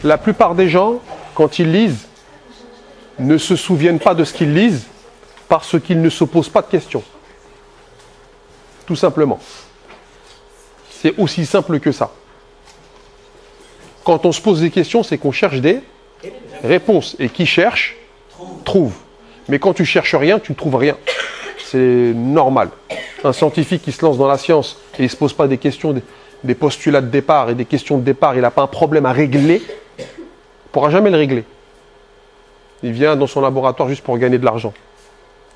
La plupart des gens, quand ils lisent, ne se souviennent pas de ce qu'ils lisent parce qu'ils ne se posent pas de questions. Tout simplement. C'est aussi simple que ça. Quand on se pose des questions, c'est qu'on cherche des réponses. Et qui cherche, trouve. Mais quand tu cherches rien, tu ne trouves rien. C'est normal. Un scientifique qui se lance dans la science et il ne se pose pas des questions, des postulats de départ et des questions de départ, il n'a pas un problème à régler, il ne pourra jamais le régler. Il vient dans son laboratoire juste pour gagner de l'argent.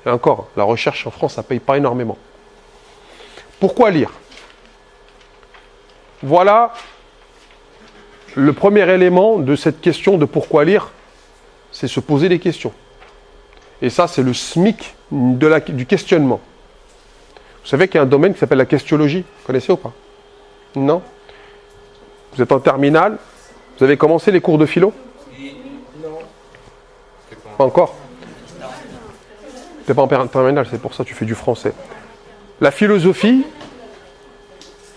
Et encore, la recherche en France, ça ne paye pas énormément. Pourquoi lire? Voilà le premier élément de cette question de pourquoi lire, c'est se poser des questions. Et ça, c'est le SMIC du questionnement. Vous savez qu'il y a un domaine qui s'appelle la questionologie. Vous connaissez ou pas? Non? Vous êtes en terminale? Vous avez commencé les cours de philo? Non. Pas encore? Tu n'es pas en terminale, c'est pour ça que tu fais du français. La philosophie,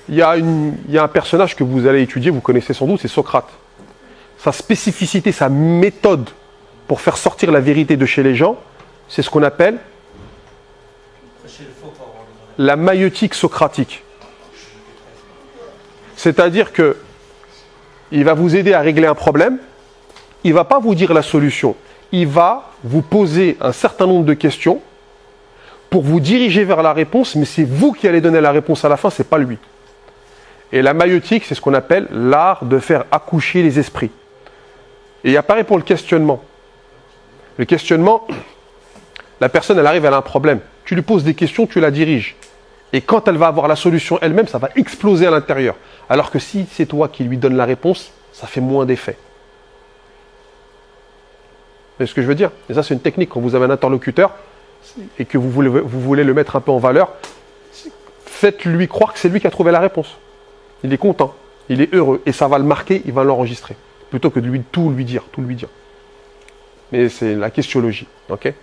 il y a un personnage que vous allez étudier, vous connaissez sans doute, c'est Socrate. Sa spécificité, sa méthode pour faire sortir la vérité de chez les gens, c'est ce qu'on appelle la maïeutique socratique. C'est-à-dire que il va vous aider à régler un problème, il ne va pas vous dire la solution, il va vous poser un certain nombre de questions pour vous diriger vers la réponse, mais c'est vous qui allez donner la réponse à la fin, ce n'est pas lui. Et la maïeutique, c'est ce qu'on appelle l'art de faire accoucher les esprits. Et il y a pareil pour le questionnement. Le questionnement, la personne, elle arrive, elle a un problème. Tu lui poses des questions, tu la diriges. Et quand elle va avoir la solution elle-même, ça va exploser à l'intérieur. Alors que si c'est toi qui lui donnes la réponse, ça fait moins d'effet. Vous voyez ce que je veux dire? Et ça, c'est une technique. Quand vous avez un interlocuteur et que vous voulez le mettre un peu en valeur, faites-lui croire que c'est lui qui a trouvé la réponse. Il est content, il est heureux, et ça va le marquer, il va l'enregistrer. Plutôt que de tout lui dire. Mais c'est la questionologie, ok?